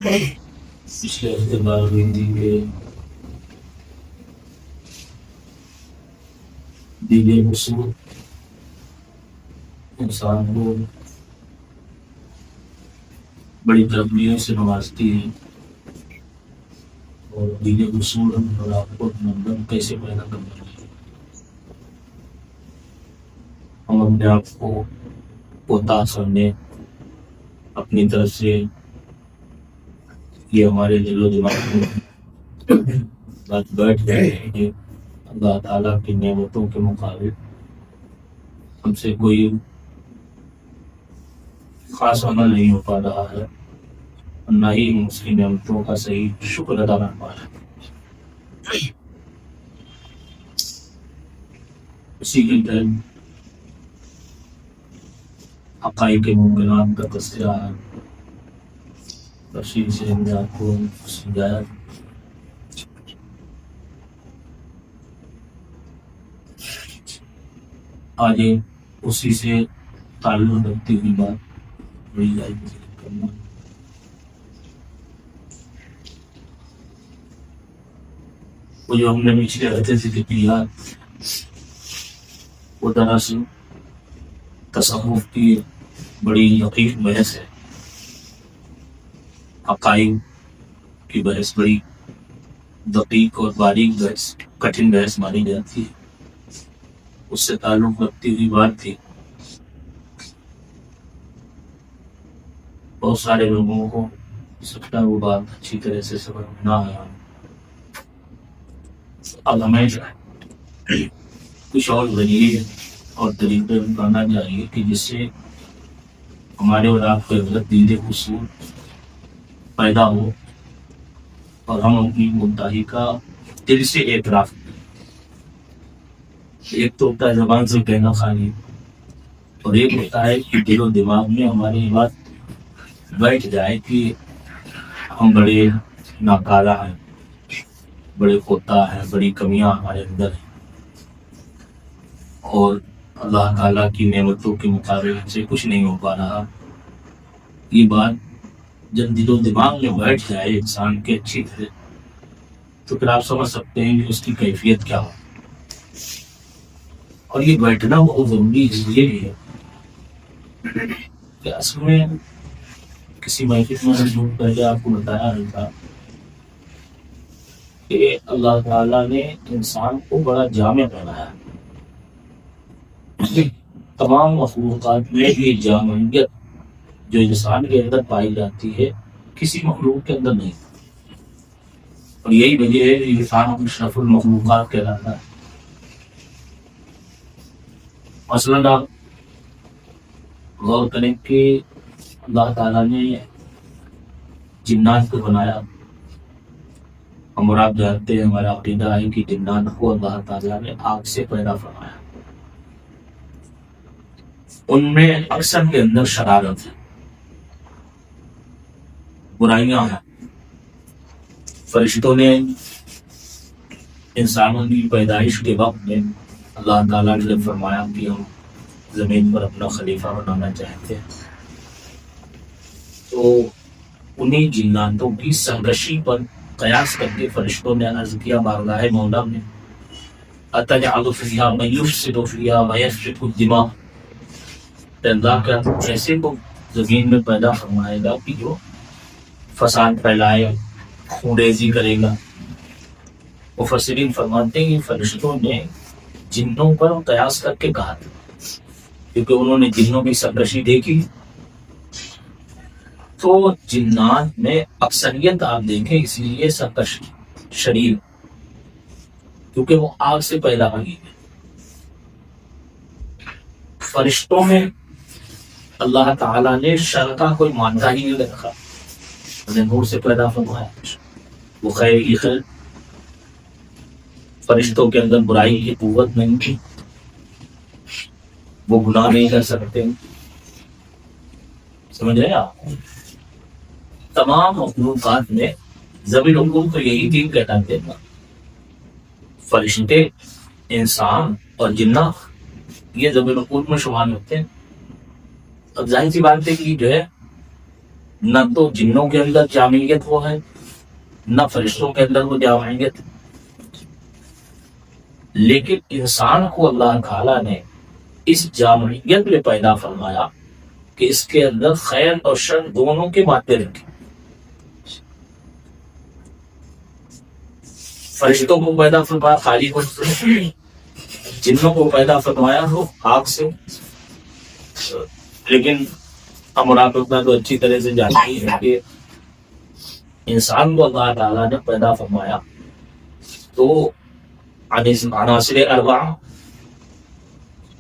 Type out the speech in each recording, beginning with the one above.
پچھلے ہفتے بات ہوئی تھی کہ دیگر اصول انسان کو بڑی تربیتوں سے نوازتی ہے، اور دیگر اصول اور آپ کو اپنا اندر کیسے پیدا کرنا ہے۔ ہم اپنے آپ کو کوتا سمجھیں، اپنی طرف سے یہ ہمارے دل و دماغ میں بات بیٹھ جائے کہ اللہ تعالیٰ کی نعمتوں کے مقابل ہم سے کوئی خاص عمل نہیں ہو پا رہا ہے، اور نہ ہی ہم اس کی نعمتوں کا صحیح شکر ادا کر پا رہے ہیں۔ اسی کے تحت حقائق ممکنات کا تذکرہ ہے، تفصیل سے ہم نے آپ کو سمجھایا۔ آج اسی سے تعلق رکھتی ہوئی بات بڑی کرنا۔ وہ جو ہم نے پچھلے ہفتے سے کیا، وہ دراصل تصوف کی بڑی دقیق بحث ہے۔ حقائق کی بحث بڑی دقیق اور باریک بحث، کٹھن بحث مانی جاتی ہے۔ اس سے تعلق رکھتی ہوئی بات تھی، بہت سارے لوگوں کو سکتا وہ بات اچھی طرح سے سمجھ نہ آیا۔ اب ہمیں کچھ اور ذریعے اور طریقے بتانا چاہیے کہ جس سے ہمارے اور آپ کے غلط دین اصول پیدا ہو اور ہم اپنی کوتاہی کا دل سے اعتراف کریں۔ ایک تو ہوتا ہے زبان سے کہنا خالی، اور ایک ہوتا ہے کہ دل و دماغ میں ہماری یہ بات بیٹھ جائے کہ ہم بڑے ناکارہ ہیں، بڑے کوتا ہیں، بڑی کمیاں ہمارے اندر ہیں، اور اللہ تعالیٰ کی نعمتوں کے مقابلے سے کچھ نہیں ہو پا رہا۔ یہ بات جب دل و دماغ میں بیٹھ جائے انسان کے اچھی طرح، تو پھر آپ سمجھ سکتے ہیں کہ اس کی کیفیت کیا ہو۔ اور یہ بیٹھنا بہت ضروری اس لیے بھی ہے کہ اصل میں کسی محفل میں پہلے آپ کو بتایا تھا کہ اللہ تعالیٰ نے انسان کو بڑا جامع بنایا۔ تمام مخلوقات میں یہ جامعیت جو انسان کے اندر پائی جاتی ہے کسی مخلوق کے اندر نہیں، اور یہی وجہ ہے کہ انسان اشرف المخلوقات کہلاتا ہے۔ مثلاً آپ غور کریں کہ اللہ تعالیٰ نے جنات کو بنایا، ہم اور آپ جانتے ہیں، ہمارا عقیدہ ہے کہ جنات کو اللہ تعالیٰ نے آگ سے پیدا فرمایا۔ ان میں اکثر کے اندر شرارت ہے، برائیاں ہیں۔ فرشتوں نے انسانوں کی پیدائش کے وقت میں اللہ تعالیٰ نے جب فرمایا کہ ہم زمین پر اپنا خلیفہ بنانا چاہتے ہیں، تو انہیں جناتوں کی سرکشی پر قیاس کر کے فرشتوں نے عرض کیا بارگاہ مولا میں، أَتَجْعَلُ فِيهَا مَن يُفْسِدُ فِيهَا وَيَسْفِكُ الدِّمَاءَ، اللہ کیا ایسے کو زمین میں پیدا فرمائے گا کہ جو فساد پھیلائے، خونریزی کرے گا۔ مفسرین فرماتے ہیں کہ فرشتوں نے جنوں پر قیاس کر کے کہا تھا، کیونکہ انہوں نے جنوں کی سرکشی دیکھی۔ تو جنات میں اکثریت آپ دیکھیں اس لیے سرکش شریر، کیونکہ وہ آگ سے پیدا ہوئی ہے۔ فرشتوں میں اللہ تعالیٰ نے شر کا کوئی مادہ ہی نہیں رکھا، انہیں نور سے پیدا فرمایا۔ وہ خیر کی خیر، فرشتوں کے اندر برائی کی قوت نہیں تھی، وہ گناہ نہیں کر سکتے۔ سمجھ رہے آپ؟ تمام مخلوقات میں زمین حکم کو یہی تین کہلاتے ہیں، فرشتے، انسان اور جنات، یہ زمین حکم میں شمار ہوتے ہیں۔ اب ظاہر سی بات ہے کہ جو ہے نہ تو جنوں کے اندر جامعیت وہ ہے، نہ فرشتوں کے اندر وہ جامعیت، لیکن انسان کو اللہ تعالیٰ نے اس جامعیت میں پیدا فرمایا کہ اس کے اندر خیر اور شر دونوں کے مادے رکھے۔ فرشتوں کو پیدا فرمایا خالی وقت سے، جنوں کو پیدا فرمایا ہو آگ سے، لیکن ہم آپ اپنا تو اچھی طرح سے جانتے ہیں کہ انسان کو اللہ تعالیٰ نے پیدا فرمایا تو عناصر اربع،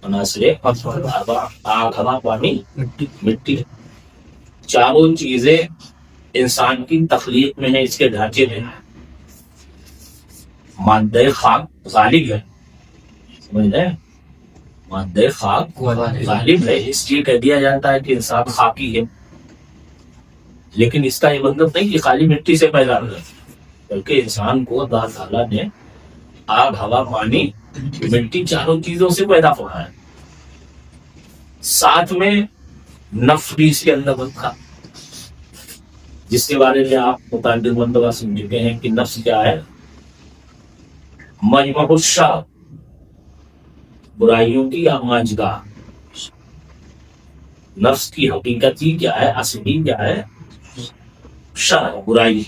عناصر اربع، آگ، ہوا، پانی، مٹی، چاروں چیزیں انسان کی تخلیق میں ہے، اس کے ڈھانچے میں ہے۔ مادہ خاک غالب ہے، سمجھ رہے ہیں؟ مادہ خاک غالب ہے، اس لیے کہہ دیا جاتا ہے کہ انسان خاکی ہے، لیکن اس کا یہ مطلب نہیں کہ خالی مٹی سے پیدا ہوا، بلکہ انسان کو اللہ تعالیٰ نے آگ، ہوا، پانی، مٹی، چاروں چیزوں سے پیدا فرمایا، ساتھ میں نفس بھی اس کے اندر بنتا، جس کے بارے میں آپ متعدد مرتبہ سن چکے ہیں کہ نفس کیا ہے؟ مجمع الشر، برائیوں کی آماجگاہ۔ نفس کی حقیقت ہی کیا ہے، اصلی کیا ہے؟ شر، برائی۔